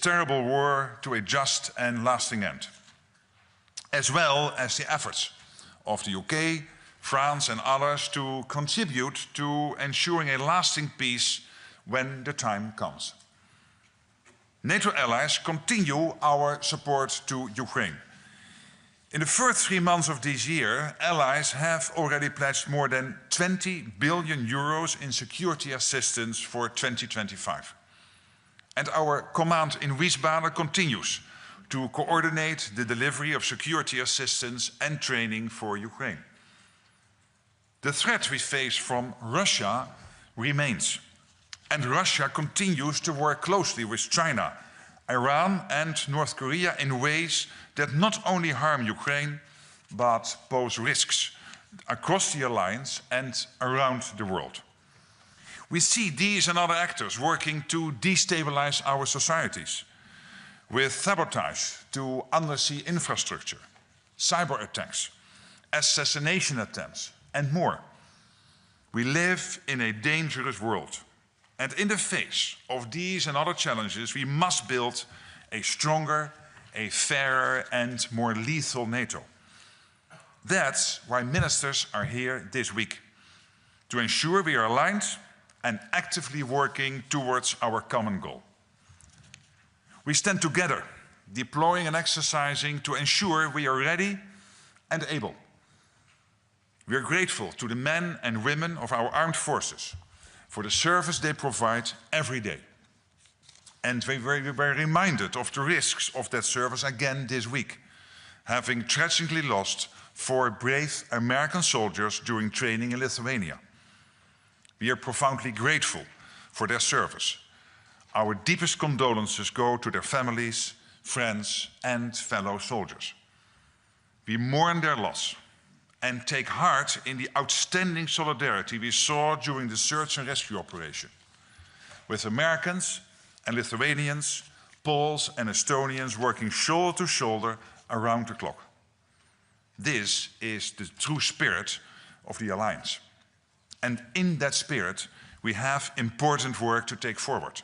terrible war to a just and lasting end, as well as the efforts of the UK, France and others to contribute to ensuring a lasting peace when the time comes. NATO allies continue our support to Ukraine. In the first 3 months of this year, allies have already pledged more than 20 billion euros in security assistance for 2025. And our command in Wiesbaden continues to coordinate the delivery of security assistance and training for Ukraine. The threat we face from Russia remains, and Russia continues to work closely with China, Iran and North Korea in ways that not only harm Ukraine, but pose risks across the alliance and around the world. We see these and other actors working to destabilize our societies, with sabotage to undersea infrastructure, cyber attacks, assassination attempts, and more. We live in a dangerous world. And in the face of these and other challenges, we must build a stronger, a fairer and more lethal NATO. That's why ministers are here this week, to ensure we are aligned and actively working towards our common goal. We stand together, deploying and exercising to ensure we are ready and able. We are grateful to the men and women of our armed forces for the service they provide every day. And we were reminded of the risks of that service again this week, having tragically lost 4 brave American soldiers during training in Lithuania. We are profoundly grateful for their service. Our deepest condolences go to their families, friends, and fellow soldiers. We mourn their loss and take heart in the outstanding solidarity we saw during the search and rescue operation, with Americans and Lithuanians, Poles and Estonians working shoulder to shoulder around the clock. This is the true spirit of the alliance. And in that spirit, we have important work to take forward.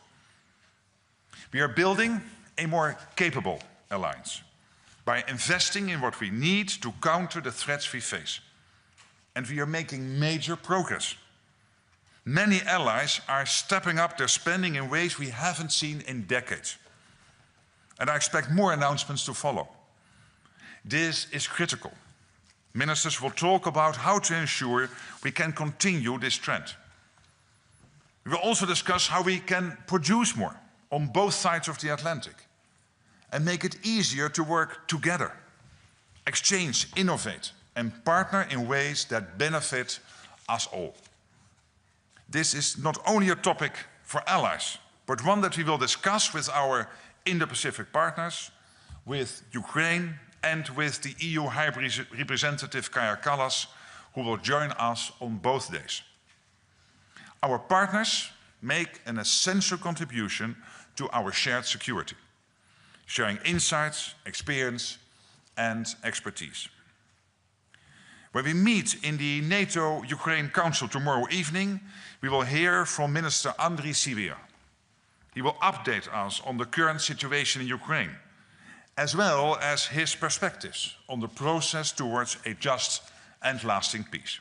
We are building a more capable alliance by investing in what we need to counter the threats we face. And we are making major progress. Many allies are stepping up their spending in ways we haven't seen in decades. And I expect more announcements to follow. This is critical. Ministers will talk about how to ensure we can continue this trend. We will also discuss how we can produce more on both sides of the Atlantic and make it easier to work together, exchange, innovate, and partner in ways that benefit us all. This is not only a topic for allies, but one that we will discuss with our Indo-Pacific partners, with Ukraine, and with the EU High Representative Kaja Kallas, who will join us on both days. Our partners make an essential contribution to our shared security, sharing insights, experience, and expertise. When we meet in the NATO-Ukraine Council tomorrow evening, we will hear from Minister Andriy Sybiha. He will update us on the current situation in Ukraine, as well as his perspectives on the process towards a just and lasting peace.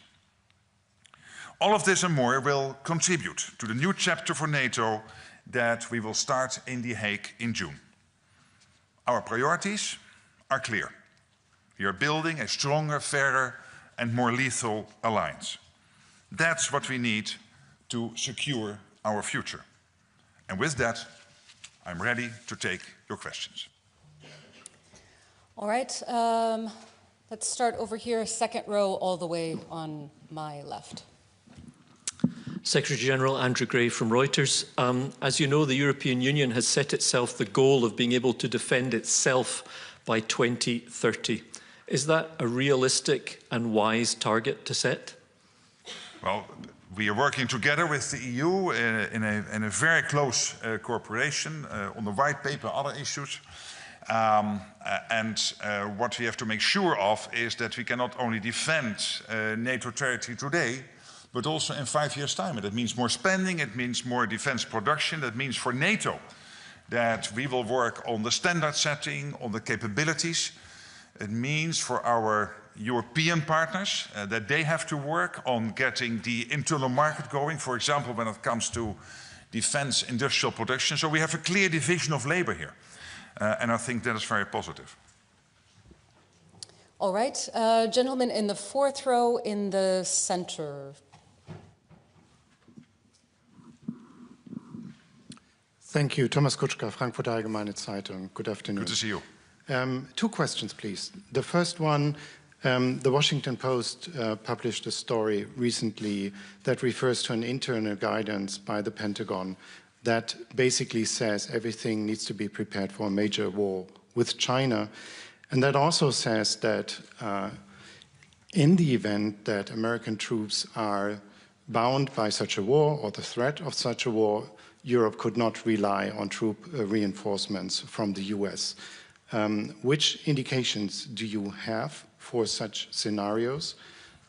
All of this and more will contribute to the new chapter for NATO that we will start in The Hague in June. Our priorities are clear. We are building a stronger, fairer, and more lethal alliance. That's what we need to secure our future. And with that, I'm ready to take your questions. All right, let's start over here, second row, all the way on my left. Secretary General Andrew Gray from Reuters. As you know, the European Union has set itself the goal of being able to defend itself by 2030. Is that a realistic and wise target to set? Well, we are working together with the EU in a very close cooperation on the white paper, other issues. What we have to make sure of is that we can not only defend NATO territory today, but also in 5 years' time. And that means more spending, it means more defense production, that means for NATO that we will work on the standard setting, on the capabilities. It means for our European partners that they have to work on getting the internal market going, for example, when it comes to defense industrial production. So we have a clear division of labor here. And I think that is very positive. All right, gentleman in the fourth row in the center. Thank you. Thomas Kutschka, Frankfurter Allgemeine Zeitung. Good afternoon. Good to see you. 2 questions, please. The first one, the Washington Post published a story recently that refers to an internal guidance by the Pentagon that basically says everything needs to be prepared for a major war with China. And that also says that in the event that American troops are bound by such a war or the threat of such a war, Europe could not rely on troop reinforcements from the US. Which indications do you have for such scenarios?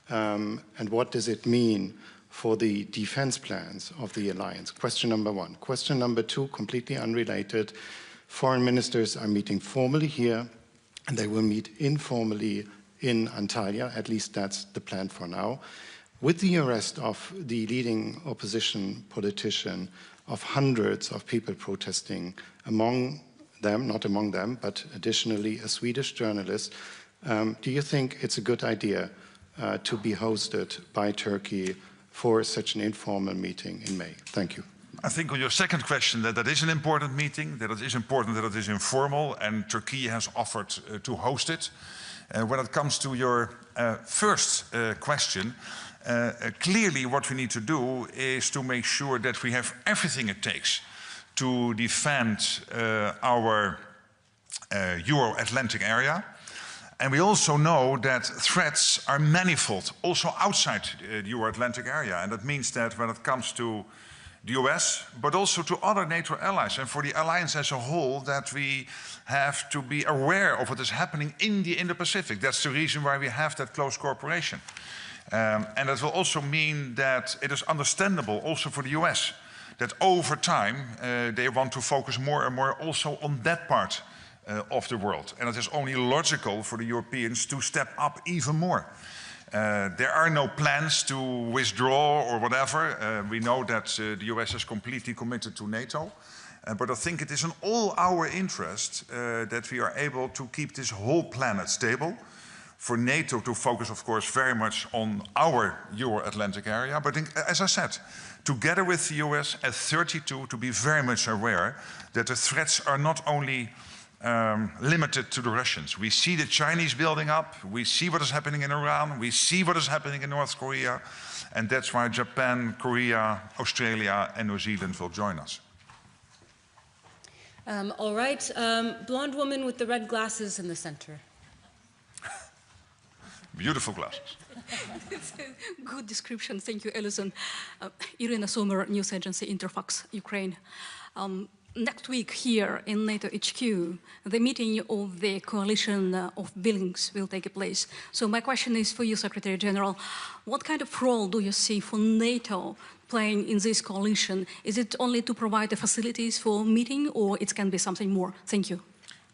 And what does it mean for the defense plans of the alliance? Question number 1. Question number 2, completely unrelated. Foreign ministers are meeting formally here, and they will meet informally in Antalya, at least that's the plan for now. With the arrest of the leading opposition politician, of hundreds of people protesting, among them, not among them, but additionally a Swedish journalist, do you think it's a good idea to be hosted by Turkey for such an informal meeting in May? Thank you. I think on your second question that is an important meeting, that it is important that it is informal, and Turkey has offered to host it. When it comes to your first question, clearly what we need to do is to make sure that we have everything it takes to defend our Euro-Atlantic area. And we also know that threats are manifold, also outside the Euro-Atlantic area. And that means that when it comes to the US, but also to other NATO allies, and for the alliance as a whole, that we have to be aware of what is happening in the Indo-Pacific. That's the reason why we have that close cooperation. And that will also mean that it is understandable also for the US that over time they want to focus more and more also on that part of the world. And it is only logical for the Europeans to step up even more. There are no plans to withdraw or whatever. We know that the US is completely committed to NATO. But I think it is in all our interest that we are able to keep this whole planet stable. For NATO to focus, of course, very much on our Euro-Atlantic area. But as I said, together with the US at 32, to be very much aware that the threats are not only limited to the Russians. We see the Chinese building up, we see what is happening in Iran, we see what is happening in North Korea, and that's why Japan, Korea, Australia and New Zealand will join us. All right, blonde woman with the red glasses in the center. Beautiful glasses. It's a good description, thank you, Alison. Irina Sommer, news agency Interfax, Ukraine. Next week here in NATO HQ, the meeting of the coalition of buildings will take place. So my question is for you, Secretary General, what kind of role do you see for NATO playing in this coalition? Is it only to provide the facilities for meeting, or it can be something more? Thank you.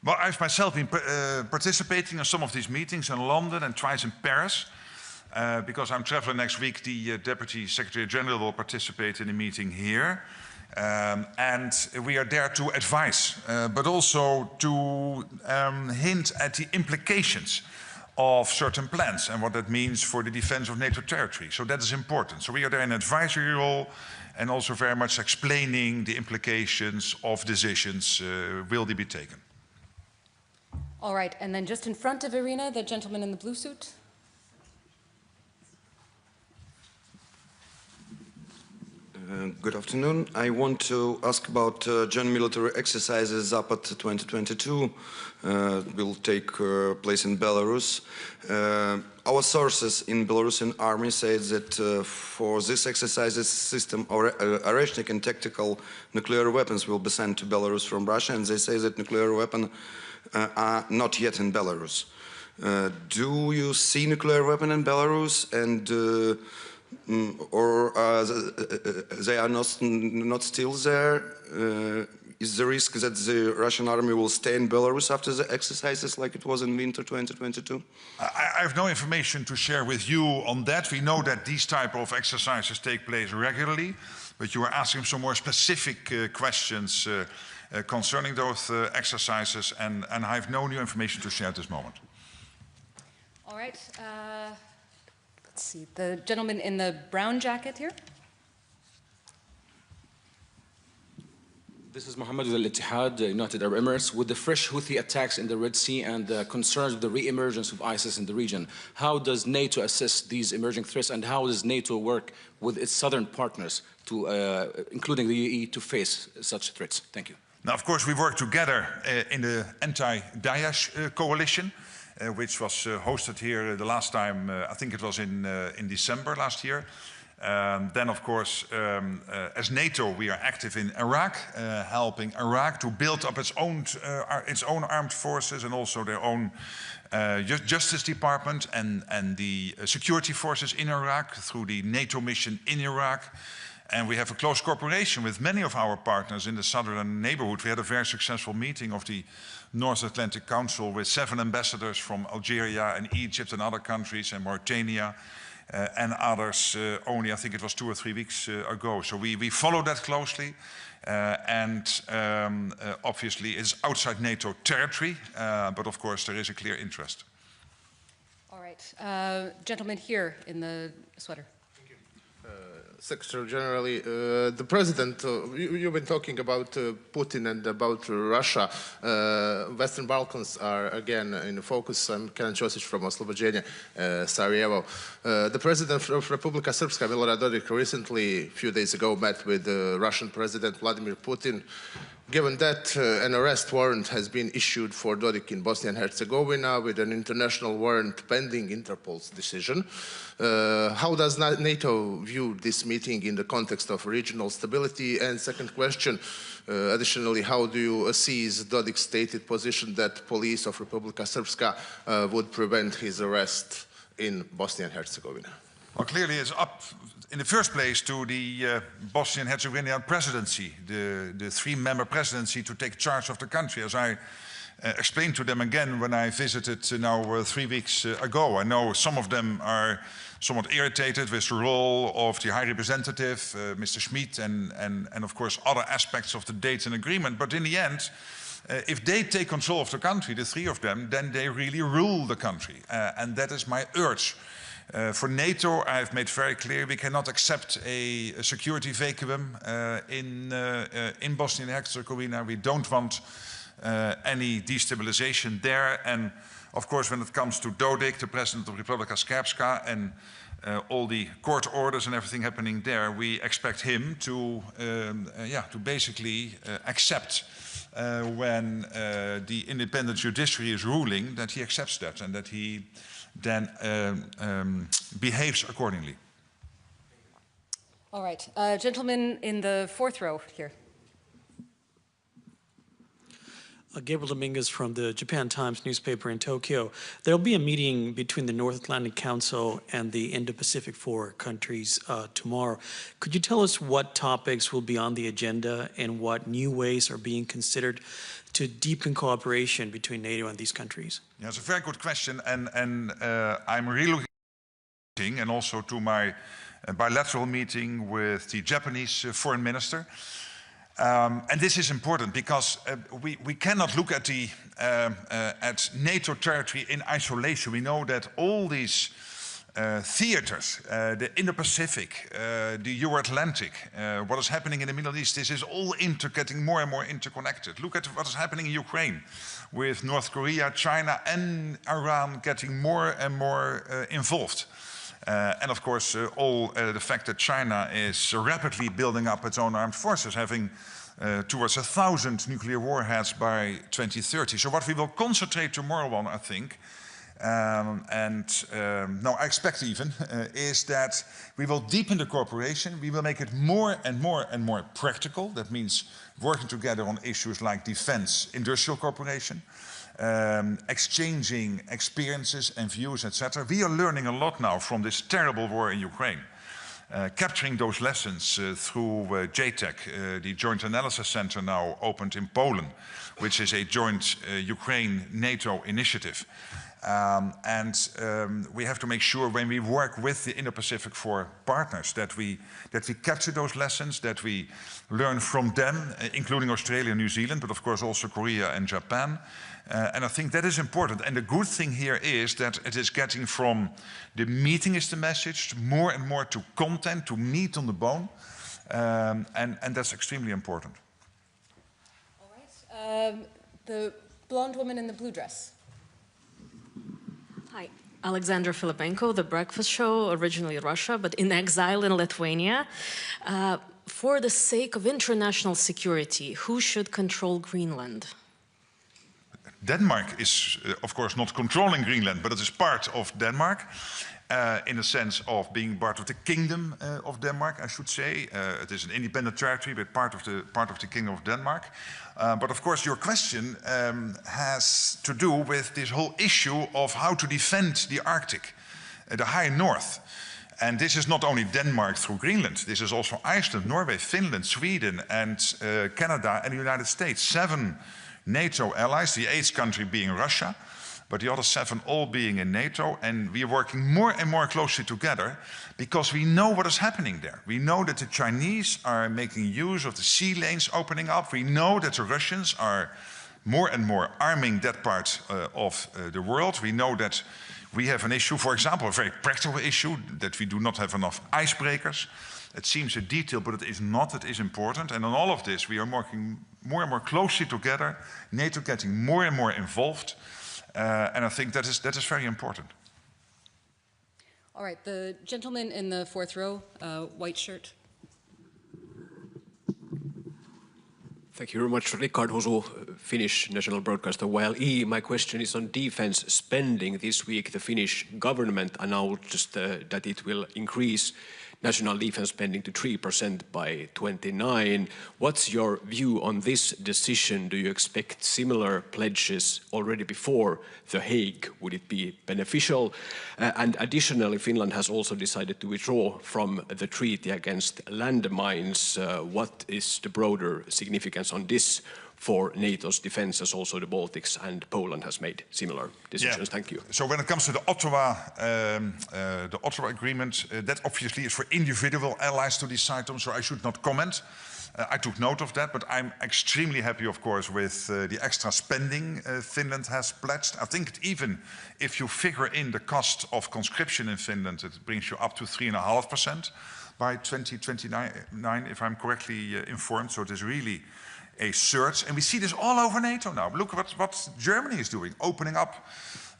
Well, I've myself been participating in some of these meetings in London and twice in Paris. Because I'm traveling next week, the Deputy Secretary General will participate in a meeting here. And we are there to advise, but also to hint at the implications of certain plans and what that means for the defense of NATO territory. So that is important. So we are there in an advisory role and also very much explaining the implications of decisions will they be taken. All right, and then just in front of Irina, the gentleman in the blue suit. Good afternoon. I want to ask about joint military exercises Zapad 2022 will take place in Belarus. Our sources in Belarusian army say that for this exercises system Oreshnik and tactical nuclear weapons will be sent to Belarus from Russia, and they say that nuclear weapons are not yet in Belarus. Do you see nuclear weapon in Belarus, and or they are not still there? is the risk that the Russian army will stay in Belarus after the exercises like it was in winter 2022? I have no information to share with you on that. We know that these type of exercises take place regularly, but you are asking some more specific questions concerning those exercises, and I have no new information to share at this moment. All right. Let's see. The gentleman in the brown jacket here. This is Mohammed with Al-Ittihad, United Arab Emirates. With the fresh Houthi attacks in the Red Sea and concerns with the re-emergence of ISIS in the region, how does NATO assess these emerging threats, and how does NATO work with its southern partners, to, including the UAE, to face such threats? Thank you. Now, of course, we work together in the anti-Daesh coalition, which was hosted here the last time, I think it was in December last year. Then, of course, as NATO, we are active in Iraq, helping Iraq to build up its own armed forces and also their own Justice Department and the security forces in Iraq through the NATO mission in Iraq. And we have a close cooperation with many of our partners in the southern neighborhood. We had a very successful meeting of the North Atlantic Council with 7 ambassadors from Algeria and Egypt and other countries, and Mauritania. And others only, I think it was 2 or 3 weeks ago. So we follow that closely, and obviously it's outside NATO territory, but of course there is a clear interest. All right, gentleman here in the sweater. Secretary General, the President, you've been talking about Putin and about Russia. Western Balkans are again in focus. I'm Kenan Ćosić from Oslobođenje, Sarajevo. The President of Republika Srpska, Milorad Dodik, recently, a few days ago, met with Russian President Vladimir Putin. Given that an arrest warrant has been issued for Dodik in Bosnia and Herzegovina with an international warrant pending Interpol's decision, how does NATO view this meeting in the context of regional stability? And second question, additionally, how do you assess Dodik's stated position that police of Republika Srpska would prevent his arrest in Bosnia and Herzegovina? Well, clearly it's up in the first place to the Bosnian Herzegovina presidency, the 3-member presidency, to take charge of the country. As I explained to them again when I visited now 3 weeks ago, I know some of them are somewhat irritated with the role of the High Representative, Mr. Schmid, and of course other aspects of the Dayton Agreement. But in the end, if they take control of the country, the 3 of them, then they really rule the country. And that is my urge. For NATO, I've made very clear we cannot accept a security vacuum in Bosnia and Herzegovina. We don't want any destabilization there. And of course, when it comes to Dodik, the president of Republika Srpska, and all the court orders and everything happening there, we expect him to basically accept when the independent judiciary is ruling, that he accepts that and that he then behaves accordingly. All right, gentleman in the 4th row here. Gabriel Dominguez from the Japan Times newspaper in Tokyo. There'll be a meeting between the North Atlantic Council and the Indo-Pacific 4 countries tomorrow. Could you tell us what topics will be on the agenda and what new ways are being considered to deepen cooperation between NATO and these countries? Yeah, it's a very good question, and I'm really looking, and also to my bilateral meeting with the Japanese foreign minister. And this is important because we cannot look at at NATO territory in isolation. We know that all these theaters, the Indo-Pacific, the Euro-Atlantic, what is happening in the Middle East, this is all getting more and more interconnected. Look at what is happening in Ukraine with North Korea, China and Iran getting more and more involved. And of course, the fact that China is rapidly building up its own armed forces, having towards 1,000 nuclear warheads by 2030. So what we will concentrate tomorrow on, I think, no, I expect even, is that we will deepen the cooperation. We will make it more and more and more practical. That means working together on issues like defense, industrial cooperation, exchanging experiences and views, etc. We are learning a lot now from this terrible war in Ukraine. capturing those lessons through JTEC, the Joint Analysis Center now opened in Poland, which is a joint Ukraine-NATO initiative. We have to make sure when we work with the Indo-Pacific 4 partners that we capture those lessons, that we learn from them, including Australia and New Zealand, but of course also Korea and Japan. And I think that is important. And the good thing here is that it is getting from the meeting is the message more and more to content, to meat on the bone. And that's extremely important. All right. The blonde woman in the blue dress. Hi, Alexandra Filipenko, The Breakfast Show, originally Russia, but in exile in Lithuania. For the sake of international security, who should control Greenland? Denmark is, of course, not controlling Greenland, but it is part of Denmark, in the sense of being part of the Kingdom of Denmark, I should say. It is an independent territory, but part of the Kingdom of Denmark. But of course, your question has to do with this whole issue of how to defend the Arctic, the high north. And this is not only Denmark through Greenland. This is also Iceland, Norway, Finland, Sweden, and Canada, and the United States. 7 NATO allies, the 8th country being Russia, but the other 7 all being in NATO. And we are working more and more closely together because we know what is happening there. We know that the Chinese are making use of the sea lanes opening up. We know that the Russians are more and more arming that part of the world. We know that we have an issue, for example, a very practical issue, that we do not have enough icebreakers. It seems a detail, but it is not. It is important. And on all of this, we are working more and more closely together, NATO getting more and more involved. And I think that is very important. All right, the gentleman in the 4th row, white shirt. Thank you very much, Rickard Husu, Finnish national broadcaster YLE. My question is on defense spending. This week, the Finnish government announced that it will increase national defense spending to 3% by 29. What's your view on this decision? Do you expect similar pledges already before The Hague? Would it be beneficial? And additionally, Finland has also decided to withdraw from the treaty against landmines. What is the broader significance on this for NATO's defense, as also the Baltics and Poland has made similar decisions? Yeah. Thank you. So when it comes to the Ottawa agreement, that obviously is for individual allies to decide on, so I should not comment. I took note of that, but I'm extremely happy, of course, with the extra spending Finland has pledged. I think even if you figure in the cost of conscription in Finland, it brings you up to 3.5% by 2029, if I'm correctly informed. So it is really a surge, and we see this all over NATO now. Look what Germany is doing, opening up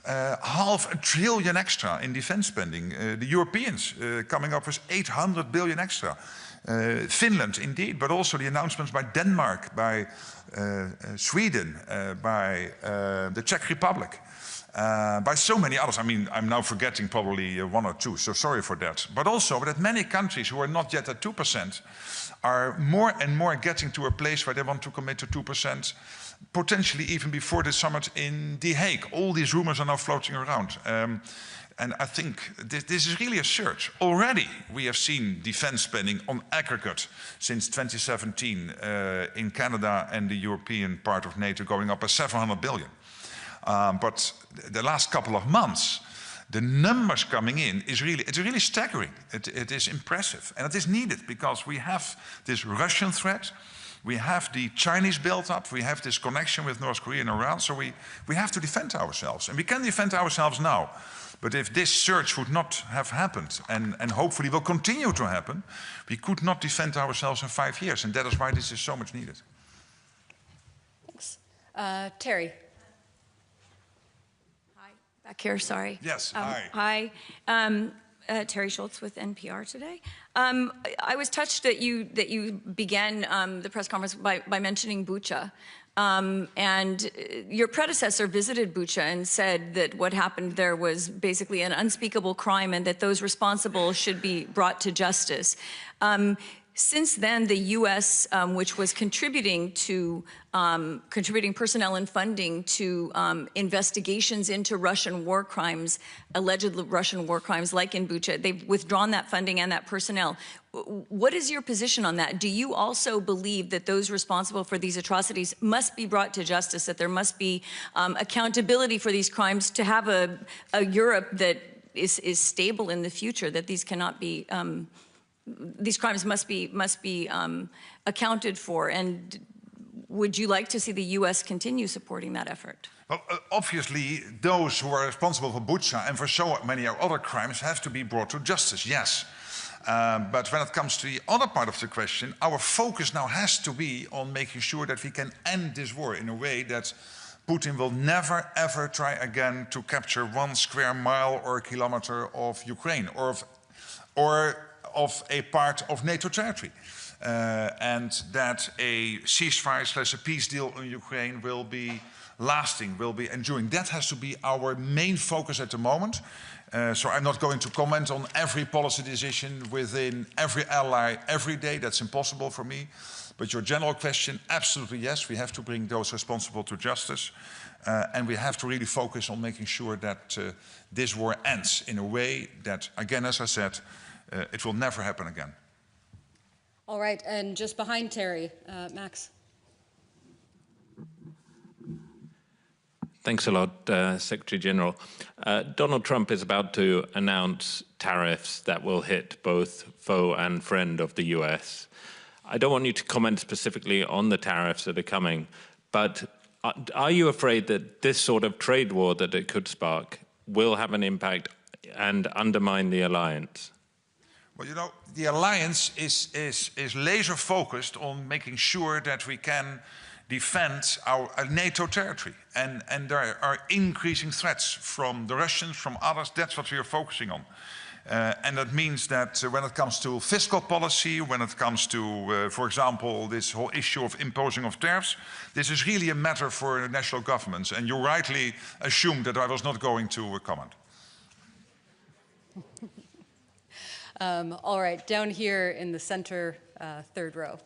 $500 billion extra in defense spending. The Europeans coming up with 800 billion extra. Finland, indeed, but also the announcements by Denmark, by Sweden, by the Czech Republic, by so many others. I mean, I'm now forgetting probably 1 or 2, so sorry for that. But also that many countries who are not yet at 2% are more and more getting to a place where they want to commit to 2%, potentially even before the summit in The Hague. All these rumors are now floating around. And I think this is really a surge. Already we have seen defense spending on aggregate since 2017 in Canada and the European part of NATO going up by 700 billion. But the last couple of months, the numbers coming in is really staggering. It is impressive, and it is needed because we have this Russian threat, we have the Chinese build-up, we have this connection with North Korea and Iran, so we have to defend ourselves, and we can defend ourselves now. But if this surge would not have happened, and hopefully will continue to happen, we could not defend ourselves in 5 years, and that is why this is so much needed. Thanks. Terry. Back here, sorry. Yes, hi. Terry Schultz with NPR today. I was touched that you began the press conference by mentioning Bucha. And your predecessor visited Bucha and said that what happened there was basically an unspeakable crime and that those responsible should be brought to justice. Since then, the U.S., which was contributing personnel and funding to investigations into Russian war crimes, alleged Russian war crimes like in Bucha, they've withdrawn that funding and that personnel. What is your position on that? Do you also believe that those responsible for these atrocities must be brought to justice, that there must be accountability for these crimes to have a Europe that is stable in the future, that these cannot be these crimes must be accounted for? And would you like to see the U.S. continue supporting that effort? Well, obviously, those who are responsible for Bucha and for so many other crimes have to be brought to justice, yes. But when it comes to the other part of the question, our focus now has to be on making sure that we can end this war in a way that Putin will never, ever try again to capture 1 square mile or kilometer of Ukraine or of a part of NATO territory. And that a ceasefire / a peace deal in Ukraine will be lasting, will be enduring. That has to be our main focus at the moment. So I'm not going to comment on every policy decision within every ally every day. That's impossible for me. But your general question, absolutely yes, we have to bring those responsible to justice. And we have to really focus on making sure that this war ends in a way that, again, as I said, it will never happen again. All right, and just behind Terry, Max. Thanks a lot, Secretary General. Donald Trump is about to announce tariffs that will hit both foe and friend of the US. I don't want you to comment specifically on the tariffs that are coming, but are you afraid that this sort of trade war that it could spark will have an impact and undermine the alliance? Well, you know, the alliance is laser focused on making sure that we can defend our NATO territory. And there are increasing threats from the Russians, from others. That's what we are focusing on. And that means that when it comes to fiscal policy, when it comes to, for example, this whole issue of imposing of tariffs, this is really a matter for national governments. And you rightly assumed that I was not going to comment. All right, down here in the center, third row.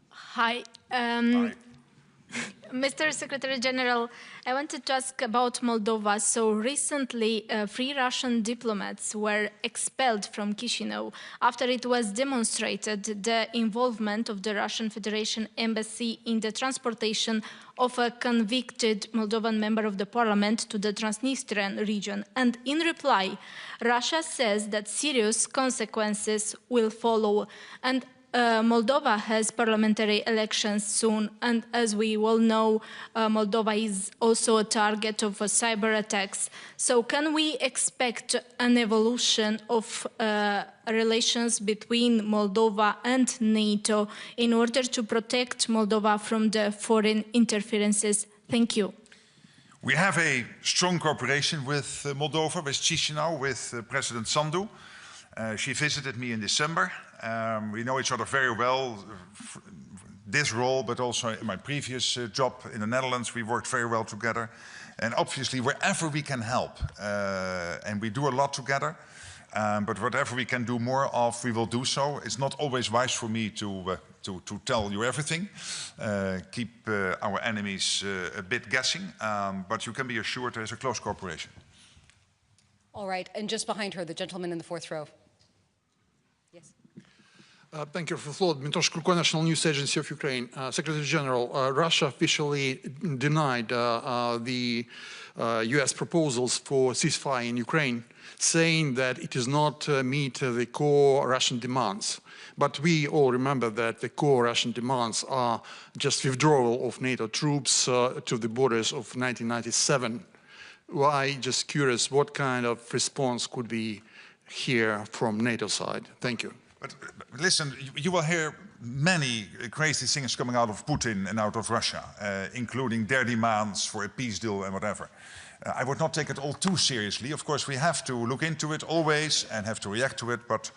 Hi. Hi. Mr. Secretary General, I wanted to ask about Moldova. So recently, 3 Russian diplomats were expelled from Chisinau after it was demonstrated the involvement of the Russian Federation embassy in the transportation of a convicted Moldovan member of the parliament to the Transnistrian region. And in reply, Russia says that serious consequences will follow. And Moldova has parliamentary elections soon, and as we all know, Moldova is also a target of cyber attacks. So can we expect an evolution of relations between Moldova and NATO in order to protect Moldova from the foreign interferences? Thank you. We have a strong cooperation with Moldova, with Chisinau, with President Sandu. She visited me in December. We know each other very well, this role, but also in my previous job in the Netherlands, we worked very well together. And obviously, wherever we can help, and we do a lot together, but whatever we can do more of, we will do so. It's not always wise for me to tell you everything, keep our enemies a bit guessing, but you can be assured there is a close cooperation. All right, and just behind her, the gentleman in the fourth row. Yes. Thank you for the floor. Dmitry Shkurko, National News Agency of Ukraine. Secretary General, Russia officially denied the US proposals for ceasefire in Ukraine, saying that it does not meet the core Russian demands. But we all remember that the core Russian demands are just withdrawal of NATO troops to the borders of 1997. Why, just curious, what kind of response could we hear from NATO side? Thank you. But listen, you will hear many crazy things coming out of Putin and out of Russia, including their demands for a peace deal and whatever. I would not take it all too seriously. Of course, we have to look into it always and have to react to it, but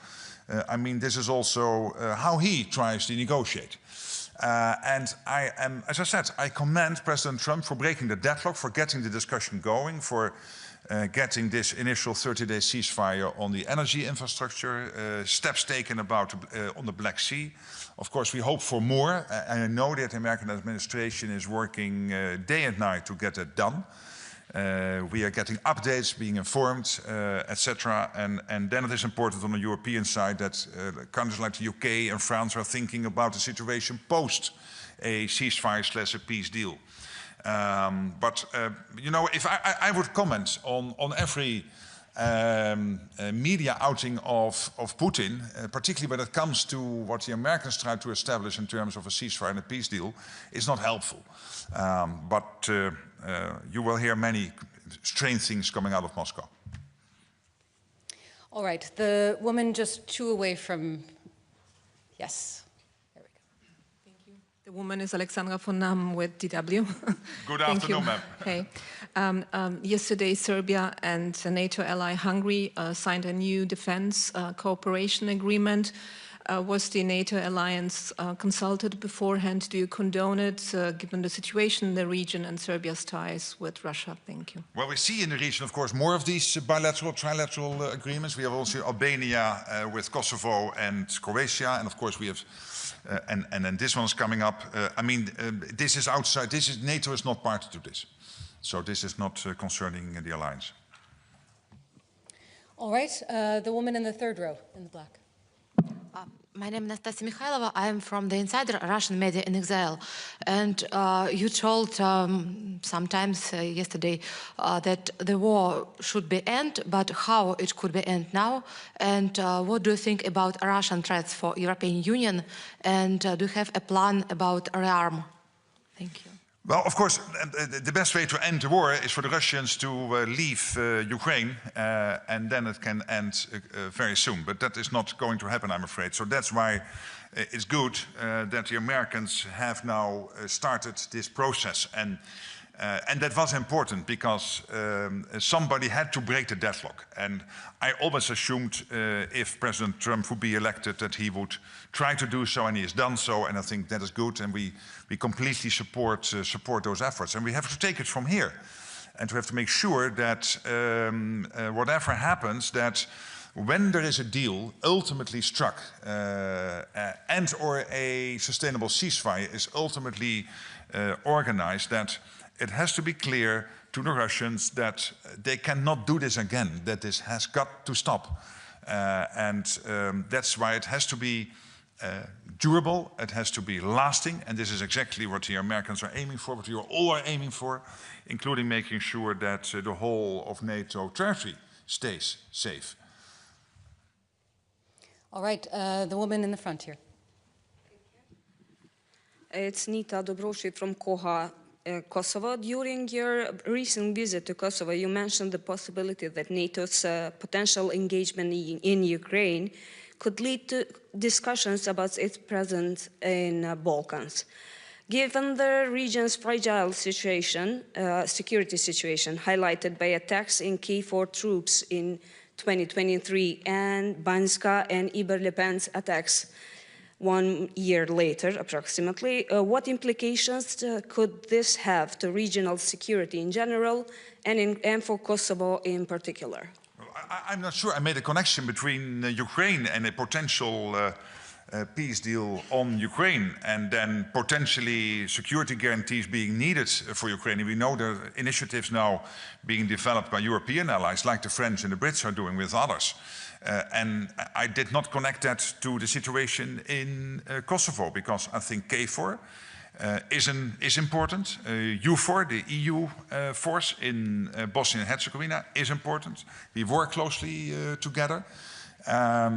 I mean, this is also how he tries to negotiate. And I am, as I said, I commend President Trump for breaking the deadlock, for getting the discussion going, for getting this initial 30-day ceasefire on the energy infrastructure, steps taken on the Black Sea. Of course, we hope for more. I know that the American administration is working day and night to get it done. We are getting updates, being informed, etc. And then it is important on the European side that countries like the UK and France are thinking about the situation post a ceasefire / a peace deal. You know, if I would comment on every media outing of Putin, particularly when it comes to what the Americans try to establish in terms of a ceasefire and a peace deal, is not helpful. You will hear many strange things coming out of Moscow. All right, the woman just 2 away from, yes. The woman is Alexandra von Nam with DW. Good afternoon, ma'am. Hey. Yesterday, Serbia and a NATO ally Hungary signed a new defense cooperation agreement. Was the NATO alliance consulted beforehand? Do you condone it, given the situation in the region and Serbia's ties with Russia? Thank you. Well, we see in the region, of course, more of these bilateral, trilateral agreements. We have also Albania with Kosovo and Croatia, and of course we have, and then this one is coming up. I mean, this is outside. NATO is not part to this, so this is not concerning the alliance. All right, the woman in the third row in the black. My name is Nastasia Mikhailova. I am from the Insider, Russian media in exile. And you told sometimes yesterday that the war should be end, but how it could be end now? And what do you think about Russian threats for European Union? And do you have a plan about rearm? Thank you. Well, of course, the best way to end the war is for the Russians to leave Ukraine, and then it can end very soon. But that is not going to happen, I'm afraid. So that's why it's good that the Americans have now started this process. And that was important because somebody had to break the deadlock. And I always assumed if President Trump would be elected that he would try to do so, and he has done so. And I think that is good. And we completely support those efforts. And we have to take it from here. And we have to make sure that whatever happens, that when there is a deal ultimately struck and or a sustainable ceasefire is ultimately organized, that it has to be clear to the Russians that they cannot do this again, that this has got to stop. That's why it has to be durable, it has to be lasting, and this is exactly what the Americans are aiming for, what you all are aiming for, including making sure that the whole of NATO territory stays safe. All right, the woman in the front here. It's Nita Dobroshi from Koha, Kosovo. During your recent visit to Kosovo, you mentioned the possibility that NATO's potential engagement in Ukraine could lead to discussions about its presence in Balkans. Given the region's fragile situation, security situation, highlighted by attacks in KFOR troops in 2023 and Banska and Iberlepens attacks 1 year later, approximately, what implications could this have to regional security in general and for Kosovo in particular? I'm not sure I made a connection between Ukraine and a potential peace deal on Ukraine and then potentially security guarantees being needed for Ukraine. And we know there are initiatives now being developed by European allies like the French and the Brits are doing with others. And I did not connect that to the situation in Kosovo because I think KFOR is important. EUFOR, the EU force in Bosnia and Herzegovina, is important. We work closely together. I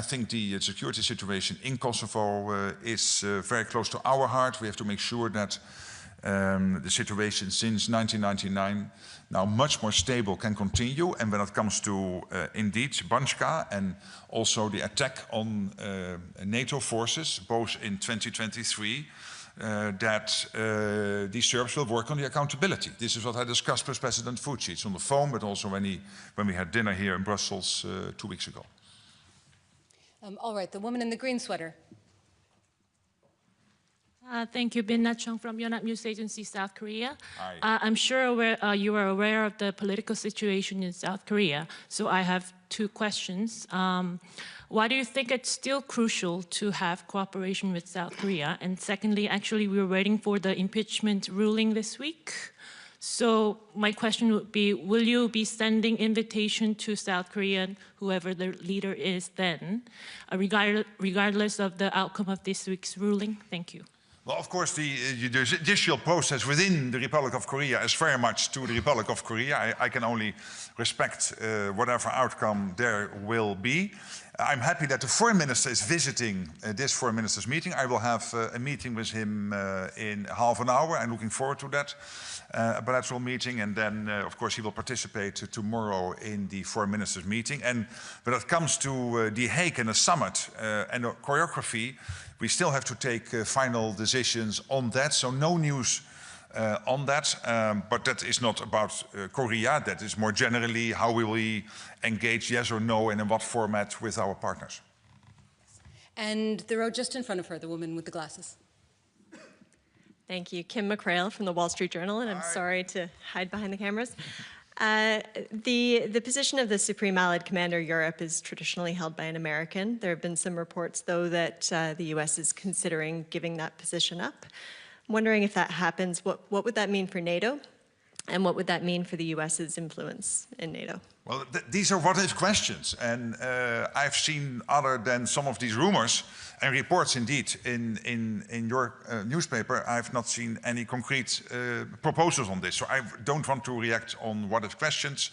think the security situation in Kosovo is very close to our heart. We have to make sure that the situation since 1999, now much more stable, can continue. And when it comes to, indeed, Banska and also the attack on NATO forces, both in 2023, that the Serbs will work on the accountability. This is what I discussed with President Vučić on the phone, but also when we had dinner here in Brussels 2 weeks ago. All right, the woman in the green sweater. Thank you. Bin Na-chung from Yonhap News Agency, South Korea. Hi. I'm sure you are aware of the political situation in South Korea, so I have two questions. Why do you think it's still crucial to have cooperation with South Korea? And secondly, actually, we were waiting for the impeachment ruling this week. So my question would be, will you be sending invitation to South Korea, whoever the leader is then, regardless of the outcome of this week's ruling? Thank you. Well, of course, the judicial process within the Republic of Korea is very much to the Republic of Korea. I can only respect whatever outcome there will be. I'm happy that the foreign minister is visiting this foreign ministers meeting. I will have a meeting with him in half an hour. I'm looking forward to that bilateral meeting. And then, of course, he will participate tomorrow in the foreign ministers meeting. And when it comes to The Hague and the summit and the choreography, we still have to take final decisions on that. So no news on that, but that is not about Korea. That is more generally how will we engage, yes or no, and in what format with our partners. And the row just in front of her, the woman with the glasses. Thank you. Kim McCrail from the Wall Street Journal, and I'm sorry to hide behind the cameras. The position of the Supreme Allied Commander Europe is traditionally held by an American. There have been some reports, though, that the U.S. is considering giving that position up. I'm wondering if that happens, what would that mean for NATO? And what would that mean for the U.S.'s influence in NATO? Well, these are what-if questions. And I've seen, other than some of these rumors and reports indeed in your newspaper, I've not seen any concrete proposals on this. So I don't want to react on what-if questions.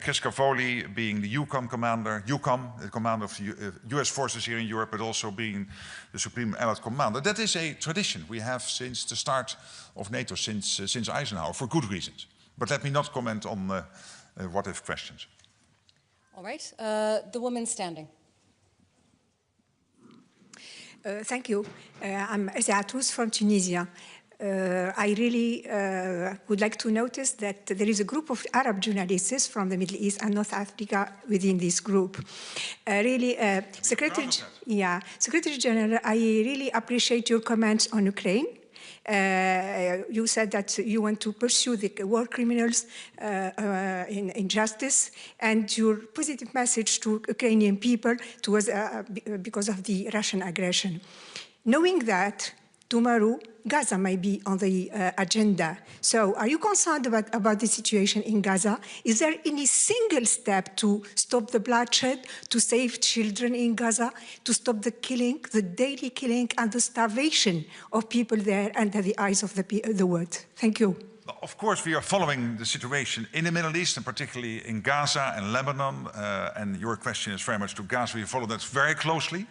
Chris Cavoli being the EUCOM commander, the commander of the US forces here in Europe, but also being the Supreme Allied Commander. That is a tradition we have since the start of NATO, since Eisenhower, for good reasons. But let me not comment on what-if questions. All right, the woman standing. Thank you. I'm Ezaatous from Tunisia. I really would like to notice that there is a group of Arab journalists from the Middle East and North Africa within this group. Secretary General, I really appreciate your comments on Ukraine. You said that you want to pursue the war criminals in justice, and your positive message to Ukrainian people because of the Russian aggression. Knowing that, tomorrow, Gaza might be on the agenda. So are you concerned about the situation in Gaza? Is there any single step to stop the bloodshed, to save children in Gaza, to stop the killing, the daily killing and the starvation of people there under the eyes of the world? Thank you. Of course, we are following the situation in the Middle East, and particularly in Gaza and Lebanon. And your question is very much to Gaza. We follow that very closely.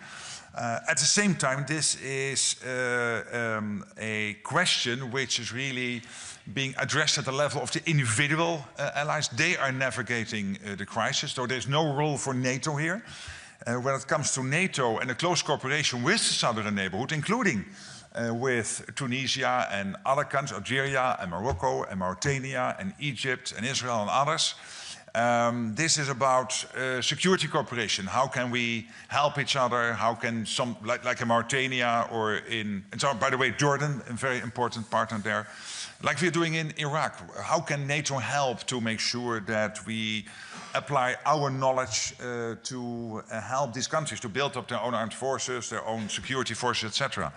At the same time, this is a question which is really being addressed at the level of the individual allies. They are navigating the crisis, so there's no role for NATO here. When it comes to NATO and the close cooperation with the southern neighborhood, including with Tunisia and other countries, Algeria and Morocco and Mauritania and Egypt and Israel and others, this is about security cooperation. How can we help each other? How can some, like in Mauritania or and so, by the way, Jordan, a very important partner there, like we're doing in Iraq. How can NATO help to make sure that we apply our knowledge to help these countries to build up their own armed forces, their own security forces, etc.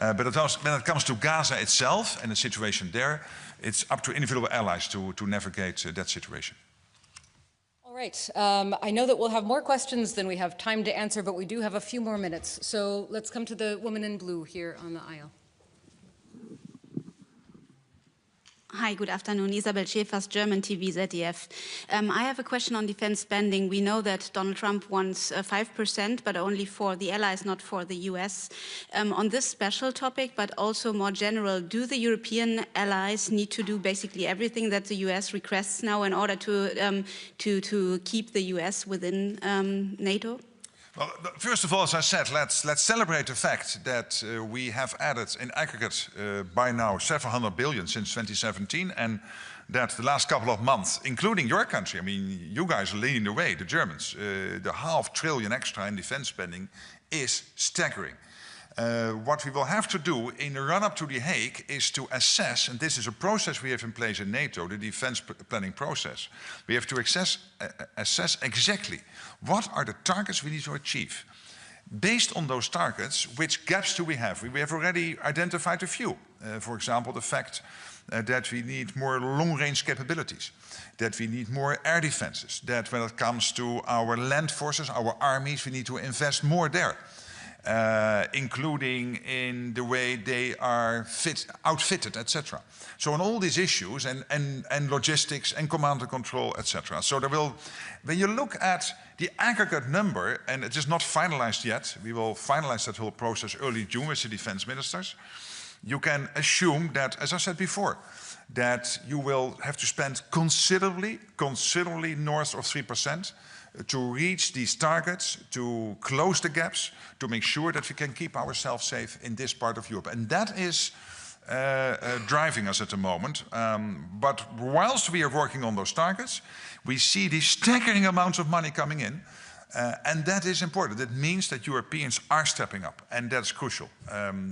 But when it comes to Gaza itself and the situation there, it's up to individual allies to navigate that situation. All right, I know that we'll have more questions than we have time to answer, but we do have a few more minutes. So let's come to the woman in blue here on the aisle. Hi, good afternoon. Isabel Schäfers, German TV, ZDF. I have a question on defense spending. We know that Donald Trump wants 5%, but only for the allies, not for the US. On this special topic, but also more general, do the European allies need to do basically everything that the US requests now in order to keep the US within NATO? Well, first of all, as I said, let's celebrate the fact that we have added in aggregate by now several hundred billion since 2017, and that the last couple of months, including your country, I mean, you guys are leading the way, the Germans, the $500 billion extra in defense spending is staggering. What we will have to do in the run-up to The Hague is to assess, and this is a process we have in place in NATO, the defense planning process. We have to assess exactly what are the targets we need to achieve. Based on those targets, which gaps do we have? We have already identified a few. For example, the fact that we need more long-range capabilities, that we need more air defenses, that when it comes to our land forces, our armies, we need to invest more there, including in the way they are outfitted, etc. So on all these issues, and logistics, and command and control, etc. So there will, when you look at the aggregate number, and it is not finalized yet, we will finalize that whole process early June with the defense ministers, you can assume that, as I said before, that you will have to spend considerably north of 3% to reach these targets, to close the gaps, to make sure that we can keep ourselves safe in this part of Europe. And that is driving us at the moment. But whilst we are working on those targets, we see these staggering amounts of money coming in. And that is important. That means that Europeans are stepping up, and that's crucial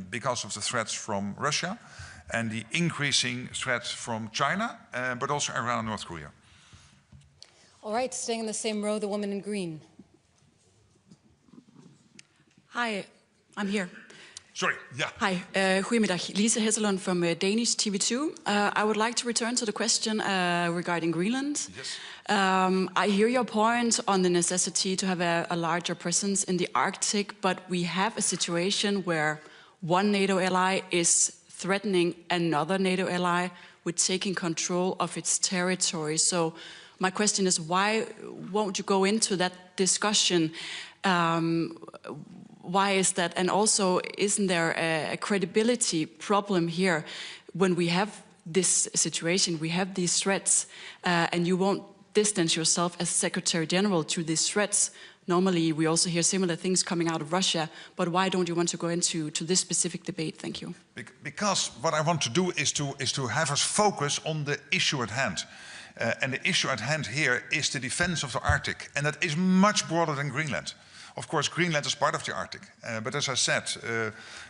because of the threats from Russia and the increasing threats from China, but also around North Korea. All right, staying in the same row, the woman in green. Hi, I'm here. Sorry, yeah. Hi, goedemiddag. Lise Hesselund from Danish TV2. I would like to return to the question regarding Greenland. Yes. I hear your point on the necessity to have a larger presence in the Arctic, but we have a situation where one NATO ally is threatening another NATO ally with taking control of its territory. So my question is, why won't you go into that discussion? Why is that? And also, isn't there a credibility problem here when we have this situation, we have these threats, and you won't distance yourself as Secretary General to these threats? Normally, we also hear similar things coming out of Russia, but why don't you want to go into this specific debate? Thank you. Because what I want to do is to have us focus on the issue at hand. And the issue at hand here is the defense of the Arctic, and that is much broader than Greenland. Of course, Greenland is part of the Arctic, but as I said,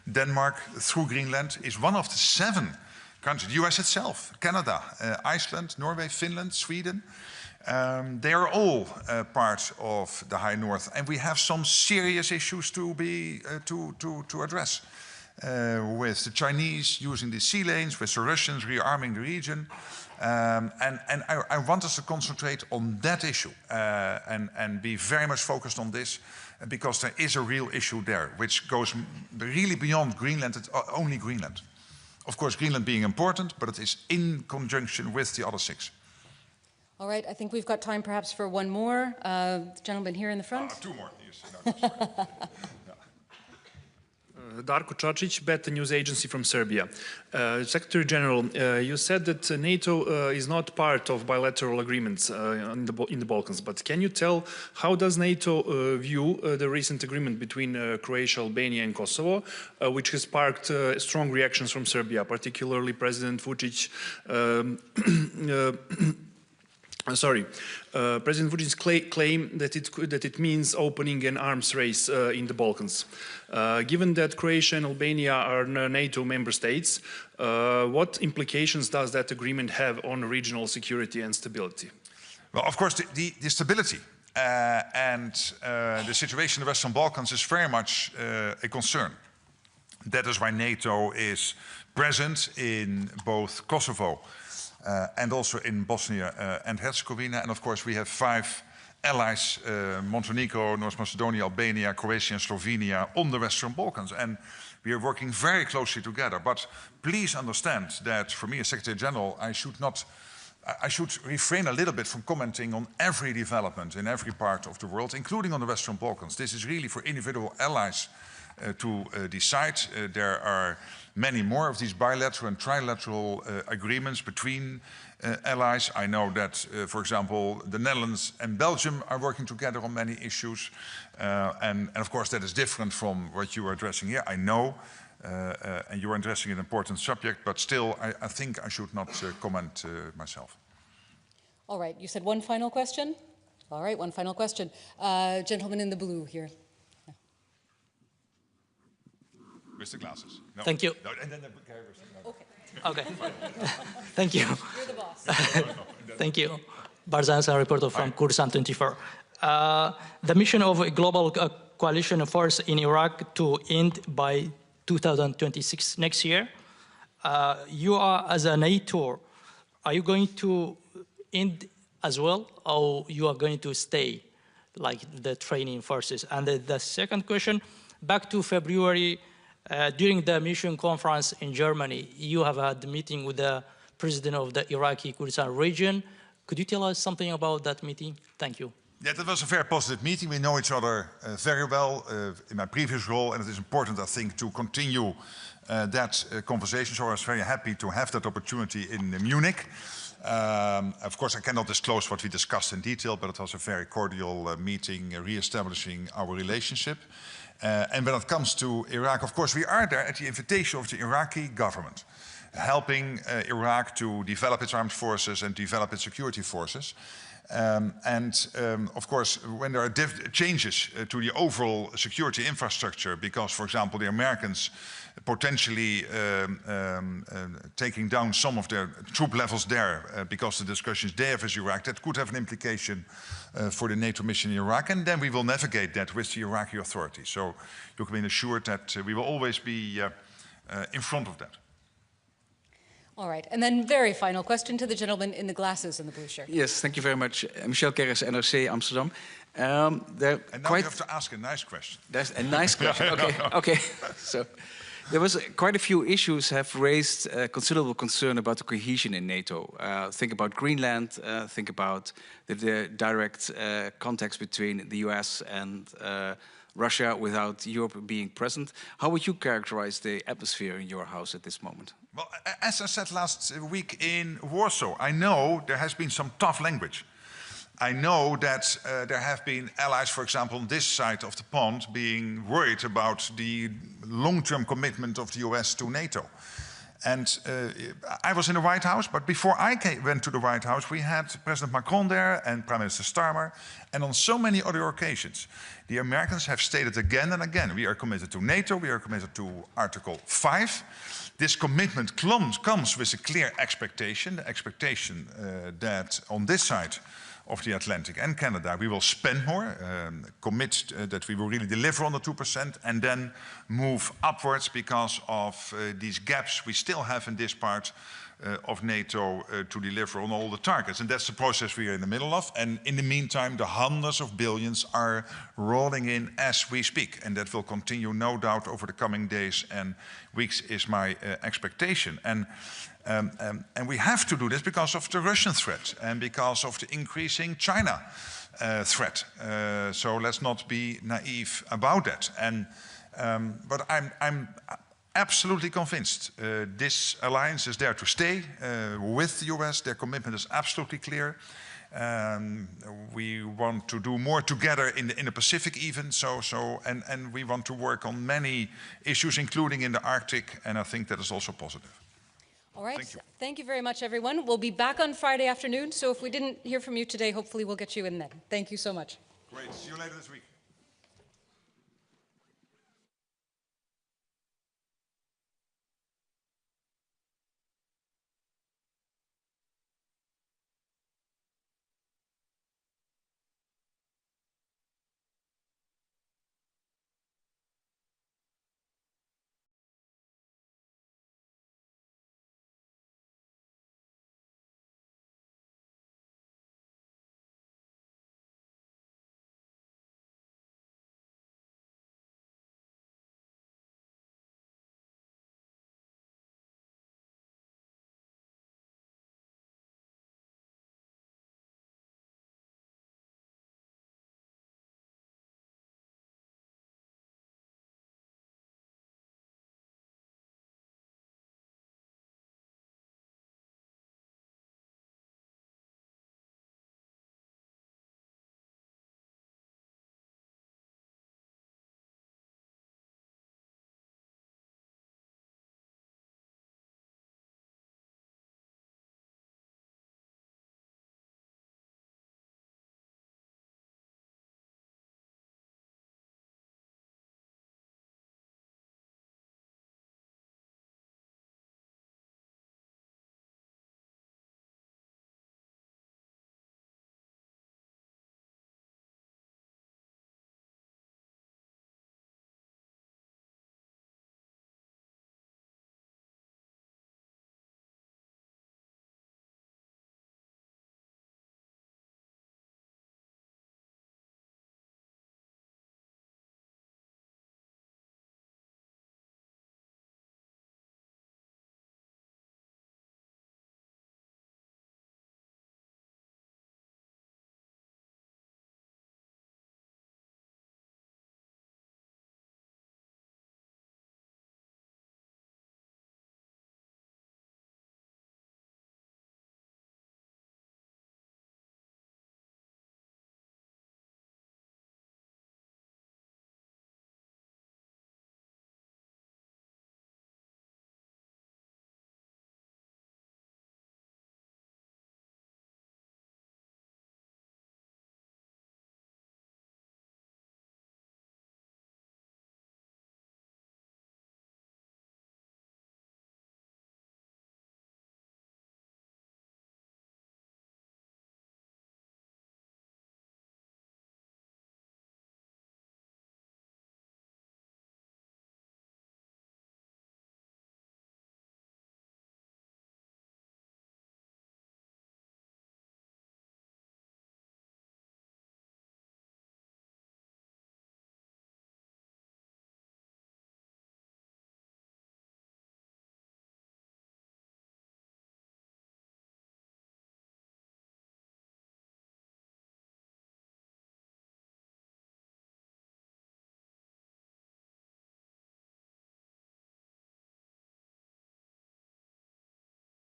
Denmark, through Greenland, is one of the 7 countries, the US itself, Canada, Iceland, Norway, Finland, Sweden. They are all part of the High North, and we have some serious issues to address. With the Chinese using the sea lanes, with the Russians rearming the region. And I want us to concentrate on that issue and be very much focused on this, because there is a real issue there, which goes really beyond Greenland, it's only Greenland. Of course, Greenland being important, but it is in conjunction with the other 6. All right, I think we've got time perhaps for one more. The gentleman here in the front. 2 more, yes. No, sorry. Darko Čačić, BETA news agency from Serbia. Secretary General, you said that NATO is not part of bilateral agreements in the Balkans, but can you tell how does NATO view the recent agreement between Croatia, Albania and Kosovo, which has sparked strong reactions from Serbia, particularly President Vučić President Vučić's claim that it means opening an arms race in the Balkans. Given that Croatia and Albania are NATO member states, what implications does that agreement have on regional security and stability? Well, of course, the stability and the situation in the Western Balkans is very much a concern. That is why NATO is present in both Kosovo and also in Bosnia and Herzegovina. And of course, we have 5 allies, Montenegro, North Macedonia, Albania, Croatia and Slovenia on the Western Balkans. And we are working very closely together. But please understand that for me as Secretary General, I should refrain a little bit from commenting on every development in every part of the world, including on the Western Balkans. This is really for individual allies to decide. There are many more of these bilateral and trilateral agreements between allies. I know that, for example, the Netherlands and Belgium are working together on many issues. And of course, that is different from what you are addressing here. I know, and you are addressing an important subject, but still, I think I should not comment myself. All right, you said one final question? All right, one final question. Gentleman in the blue here. With the glasses. No. Thank you. No, and then the guy with the Okay. Thank you. You're the boss. Thank you. Barzan Hassan, reporter from Kurdistan 24. The mission of a global coalition force in Iraq to end by 2026, next year. You are, as a NATO, are you going to end as well, or you are going to stay, like the training forces? And the second question, back to February, during the mission conference in Germany, you have had a meeting with the president of the Iraqi Kurdistan region. Could you tell us something about that meeting? Thank you. Yeah, that was a very positive meeting. We know each other very well in my previous role, and it is important, I think, to continue that conversation. So I was very happy to have that opportunity in Munich. Of course, I cannot disclose what we discussed in detail, but it was a very cordial meeting, re-establishing our relationship. And when it comes to Iraq, of course, we are there at the invitation of the Iraqi government, helping Iraq to develop its armed forces and develop its security forces. Of course, when there are changes to the overall security infrastructure, because, for example, the Americans potentially taking down some of their troop levels there because of the discussions they have with Iraq, that could have an implication for the NATO mission in Iraq, and then we will navigate that with the Iraqi authorities. So you can be assured that we will always be in front of that. All right, and then very final question to the gentleman in the glasses and the blue shirt. Yes, thank you very much. Michel Kerris, NRC Amsterdam. And now you have to ask a nice question. That's a nice question, okay. Okay. So, there was quite a few issues have raised considerable concern about the cohesion in NATO. Think about Greenland, think about the direct contacts between the US and Russia without Europe being present. How would you characterize the atmosphere in your house at this moment? Well, as I said last week in Warsaw, I know there has been some tough language. I know that there have been allies, for example, on this side of the pond, being worried about the long-term commitment of the US to NATO. And I was in the White House, but before I went to the White House, we had President Macron there and Prime Minister Starmer, and on so many other occasions. The Americans have stated again and again, we are committed to NATO, we are committed to Article 5. This commitment comes with a clear expectation, the expectation that on this side of the Atlantic and Canada, we will spend more, commit that we will really deliver on the 2%, and then move upwards because of these gaps we still have in this part of NATO to deliver on all the targets. And that's the process we are in the middle of. And in the meantime, the hundreds of billions are rolling in as we speak. And that will continue, no doubt, over the coming days and weeks is my expectation. And we have to do this because of the Russian threat and because of the increasing China threat. So let's not be naive about that. But I'm absolutely convinced this alliance is there to stay with the US. Their commitment is absolutely clear. We want to do more together in the Pacific even, and we want to work on many issues, including in the Arctic, and I think that is also positive. All right, thank you very much, everyone. We'll be back on Friday afternoon, so if we didn't hear from you today, hopefully we'll get you in then. Thank you so much. Great, see you later this week.